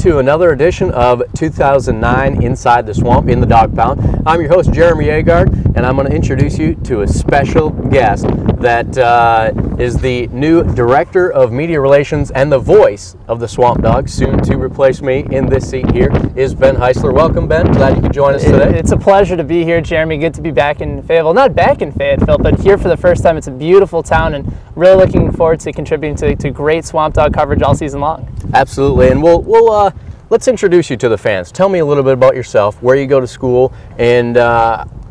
to another edition of 2009 Inside the Swamp in the Dog Pound. I'm your host, Jeremy Aagard, and I'm going to introduce you to a special guest that is the new Director of Media Relations and the voice of the SwampDogs. Soon to replace me in this seat here is Ben Heisler. Welcome, Ben. Glad you could join us today. It's a pleasure to be here, Jeremy. Good to be back in Fayetteville. Not back in Fayetteville, but here for the first time. It's a beautiful town, and really looking forward to contributing to great Swamp Dog coverage all season long. Absolutely, and let's introduce you to the fans. Tell me a little bit about yourself, where you go to school, and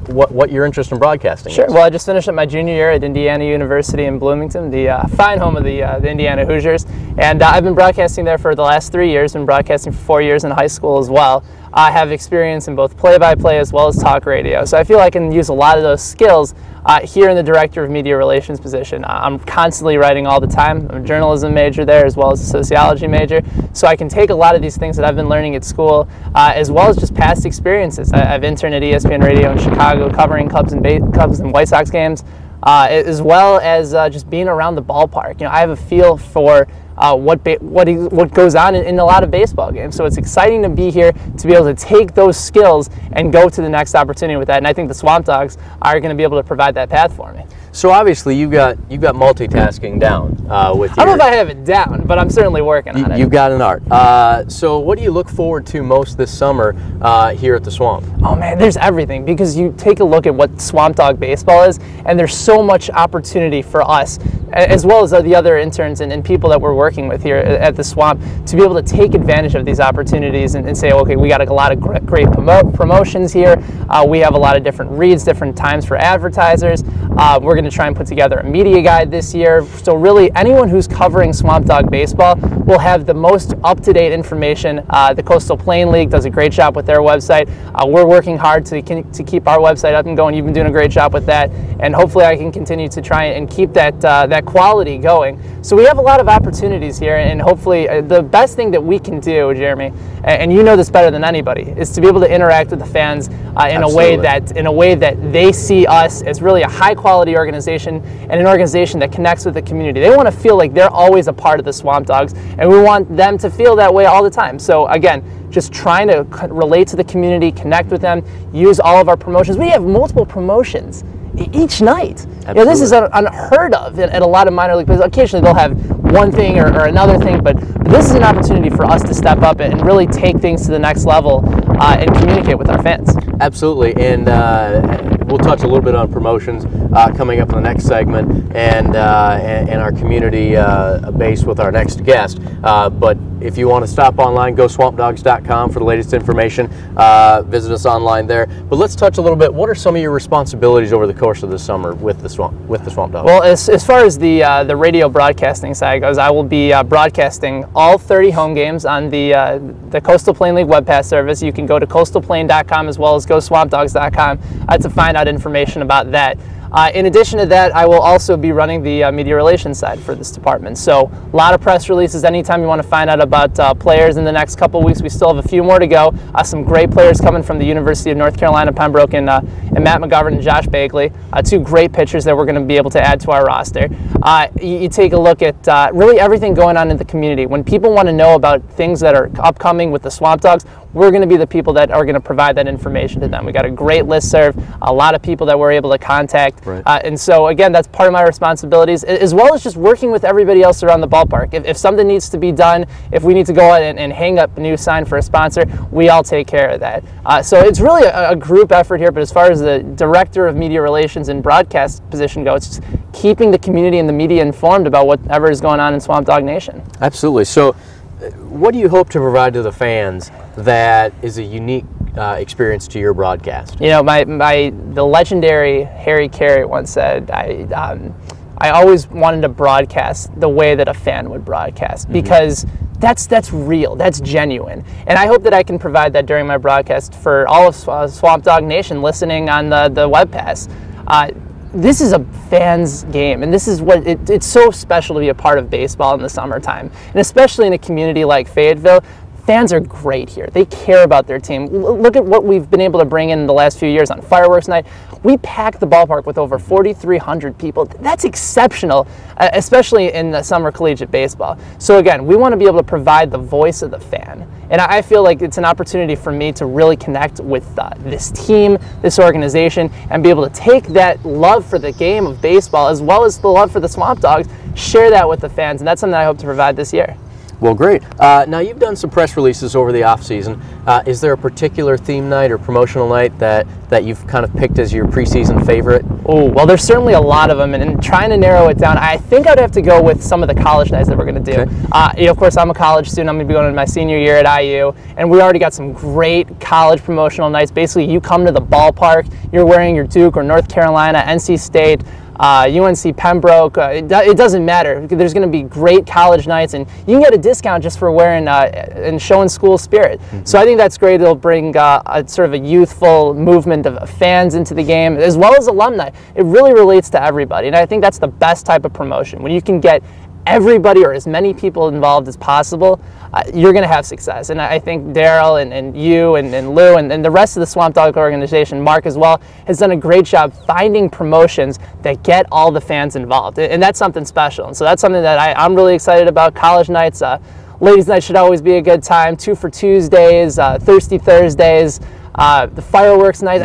what your interest in broadcasting Sure. is. Well, I just finished up my junior year at Indiana University in Bloomington, the fine home of the Indiana Hoosiers, and I've been broadcasting there for the last 3 years. Been broadcasting for 4 years in high school as well. I have experience in both play-by-play as well as talk radio, so I feel I can use a lot of those skills here in the Director of Media Relations position. I'm constantly writing all the time. I'm a journalism major there as well as a sociology major, so I can take a lot of these things that I've been learning at school as well as just past experiences. I've interned at ESPN Radio in Chicago covering Cubs and White Sox games, as well as just being around the ballpark. You know, I have a feel for what goes on in a lot of baseball games. So it's exciting to be here to be able to take those skills and go to the next opportunity with that. And I think the SwampDogs are going to be able to provide that path for me. So obviously you've got multitasking down with your... I don't know if I have it down, but I'm certainly working on it. You've got an art. So what do you look forward to most this summer here at the Swamp? Oh man, there's everything, because you take a look at what Swamp Dog baseball is, and there's so much opportunity for us, as well as the other interns and people that we're working with here at the Swamp, to be able to take advantage of these opportunities and say, okay, we got a lot of great promotions here. We have a lot of different reads, different times for advertisers. We're going to try and put together a media guide this year. So really, anyone who's covering Swamp Dog baseball will have the most up-to-date information. The Coastal Plain League does a great job with their website. We're working hard to keep our website up and going. You've been doing a great job with that, and hopefully I can continue to try and keep that quality going. So we have a lot of opportunities here, and hopefully the best thing that we can do, Jeremy, and you know this better than anybody, is to be able to interact with the fans in a way that they see us as really a high-quality organization and an organization that connects with the community. They want to feel like they're always a part of the SwampDogs, and we want them to feel that way all the time. So again, just trying to relate to the community, connect with them, use all of our promotions. We have multiple promotions each night. You know, this is unheard of at a lot of minor league places. Occasionally they'll have one thing or another thing, but this is an opportunity for us to step up and really take things to the next level and communicate with our fans. Absolutely, and we'll touch a little bit on promotions coming up in the next segment, and our community base with our next guest. But if you want to stop online, GoSwampDogs.com for the latest information. Visit us online there. But let's touch a little bit. What are some of your responsibilities over the course of the summer with the SwampDogs? Well, as far as the radio broadcasting side goes, I will be broadcasting all 30 home games on the Coastal Plain League web pass service. You can go to coastalplain.com as well as GoSwampDogs.com to find out information about that. In addition to that, I will also be running the media relations side for this department. So a lot of press releases anytime you want to find out about players in the next couple of weeks. We still have a few more to go. Some great players coming from the University of North Carolina, Pembroke, and Matt McGovern and Josh Bagley. Two great pitchers that we're going to be able to add to our roster. You take a look at really everything going on in the community. When people want to know about things that are upcoming with the SwampDogs, we're going to be the people that are going to provide that information to them. We got a great listserv, a lot of people that we're able to contact. Right. And so again, that's part of my responsibilities, as well as just working with everybody else around the ballpark. If something needs to be done, if we need to go out and hang up a new sign for a sponsor, we all take care of that. So it's really a group effort here, but as far as the Director of Media Relations and Broadcast position goes, it's just keeping the community and the media informed about whatever is going on in Swamp Dog Nation. Absolutely. So what do you hope to provide to the fans that is a unique experience to your broadcast? You know, the legendary Harry Carey once said, I always wanted to broadcast the way that a fan would broadcast, because that's real, that's genuine. And I hope that I can provide that during my broadcast for all of Swamp Dog Nation listening on the web pass. This is a fan's game, and this is what it's so special to be a part of baseball in the summertime, and especially in a community like Fayetteville. Fans are great here. They care about their team. Look at what we've been able to bring in the last few years on fireworks night. We packed the ballpark with over 4,300 people. That's exceptional, especially in the summer collegiate baseball. So again, we want to be able to provide the voice of the fan. And I feel like it's an opportunity for me to really connect with this team, this organization, and be able to take that love for the game of baseball as well as the love for the Swamp Dogs, share that with the fans, and that's something I hope to provide this year. Well, great. Now, you've done some press releases over the off-season. Is there a particular theme night or promotional night that you've kind of picked as your preseason favorite? Oh, well, there's certainly a lot of them, and in trying to narrow it down, I think I'd have to go with some of the college nights that we're going to do. Okay. Of course, I'm a college student. I'm going to be going into my senior year at IU, and we already got some great college promotional nights. Basically, you come to the ballpark, you're wearing your Duke or North Carolina, NC State, UNC Pembroke, it doesn't matter. There's going to be great college nights, and you can get a discount just for wearing and showing school spirit. So I think that's great. It'll bring a sort of a youthful movement of fans into the game, as well as alumni. It really relates to everybody, and I think that's the best type of promotion. When you can get everybody or as many people involved as possible, you're going to have success. And I think Daryl and you and Lou and the rest of the Swamp Dog organization, Mark as well, has done a great job finding promotions that get all the fans involved. And that's something special. And so that's something that I'm really excited about. College nights, ladies' night should always be a good time. 2 for Tuesdays, Thirsty Thursdays, the fireworks night.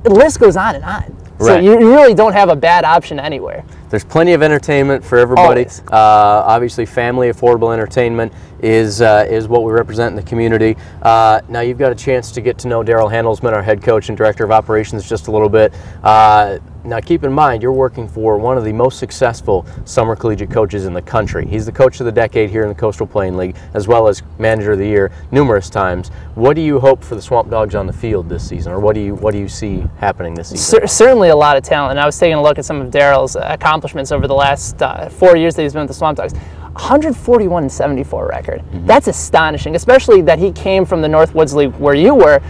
The list goes on and on. So you really don't have a bad option anywhere. There's plenty of entertainment for everybody. Obviously, family affordable entertainment is what we represent in the community. Now you've got a chance to get to know Daryl Handelsman, our head coach and director of operations, just a little bit. Now keep in mind, you're working for one of the most successful summer collegiate coaches in the country. He's the coach of the decade here in the Coastal Plain League, as well as manager of the year numerous times. What do you hope for the Swamp Dogs on the field this season, or what do you see happening this season? Certainly a lot of talent, and I was taking a look at some of Daryl's accomplishments over the last 4 years that he's been with the Swamp Dogs. 141-74 record. That's astonishing, especially that he came from the Northwoods League where you were.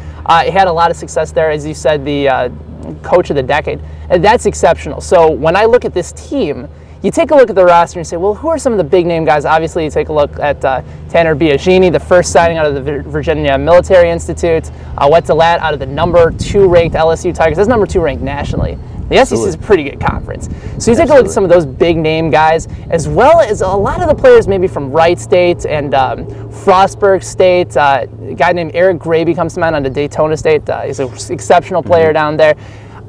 He had a lot of success there, as you said, the coach of the decade. And that's exceptional. So when I look at this team, you take a look at the roster and you say, well, who are some of the big name guys? Obviously, you take a look at Tanner Biagini, the first signing out of the Virginia Military Institute. Wet DeLatte out of the number 2 ranked LSU Tigers. That's number 2 ranked nationally. The SEC is a pretty good conference. So you take a look at some of those big name guys, as well as a lot of the players maybe from Wright State and Frostburg State. A guy named Eric Graby comes to mind on the Daytona State. He's an exceptional player down there.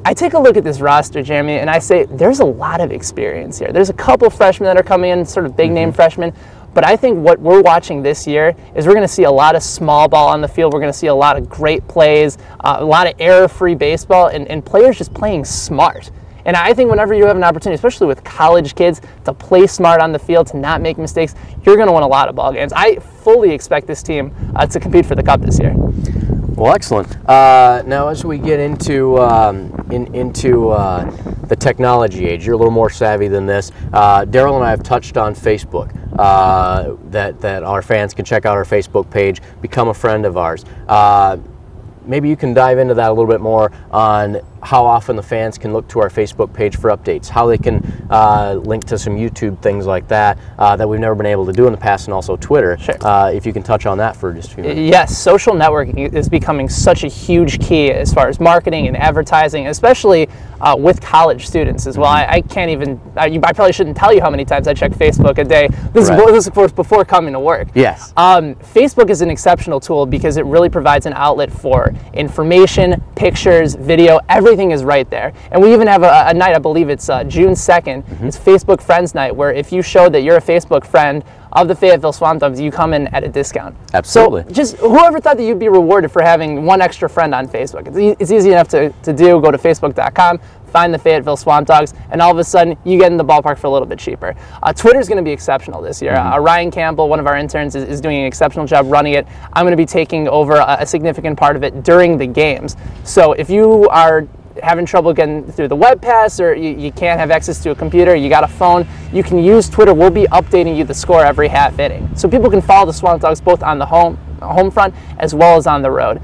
I take a look at this roster, Jeremy, and I say there's a lot of experience here. There's a couple freshmen that are coming in, sort of big name freshmen. But I think what we're watching this year is we're going to see a lot of small ball on the field. We're going to see a lot of great plays, a lot of error-free baseball, and players just playing smart. And I think whenever you have an opportunity, especially with college kids, to play smart on the field, to not make mistakes, you're going to win a lot of ball games. I fully expect this team to compete for the Cup this year. Well, excellent. Now, as we get into the technology age, you're a little more savvy than this. Daryl and I have touched on Facebook. That our fans can check out our Facebook page, become a friend of ours. Maybe you can dive into that a little bit more on how often the fans can look to our Facebook page for updates, how they can link to some YouTube things like that that we've never been able to do in the past, and also Twitter. Sure. If you can touch on that for just a few minutes. Yes, social networking is becoming such a huge key as far as marketing and advertising, especially with college students as well. I can't even, I probably shouldn't tell you how many times I check Facebook a day. This is of course before coming to work. Yes. Facebook is an exceptional tool because it really provides an outlet for information, pictures, video, everything is right there. And we even have a night, I believe it's June 2nd, it's Facebook Friends Night, where if you show that you're a Facebook friend of the Fayetteville SwampDogs, you come in at a discount. Absolutely. So just whoever thought that you'd be rewarded for having one extra friend on Facebook. It's easy enough to do. Go to facebook.com, find the Fayetteville SwampDogs, and all of a sudden you get in the ballpark for a little bit cheaper. Twitter's going to be exceptional this year. Ryan Campbell, one of our interns, is doing an exceptional job running it. I'm going to be taking over a significant part of it during the games. So if you are having trouble getting through the web pass, or you can't have access to a computer, you got a phone, you can use Twitter. We'll be updating you the score every half inning. So people can follow the Swamp Dogs both on the home front as well as on the road.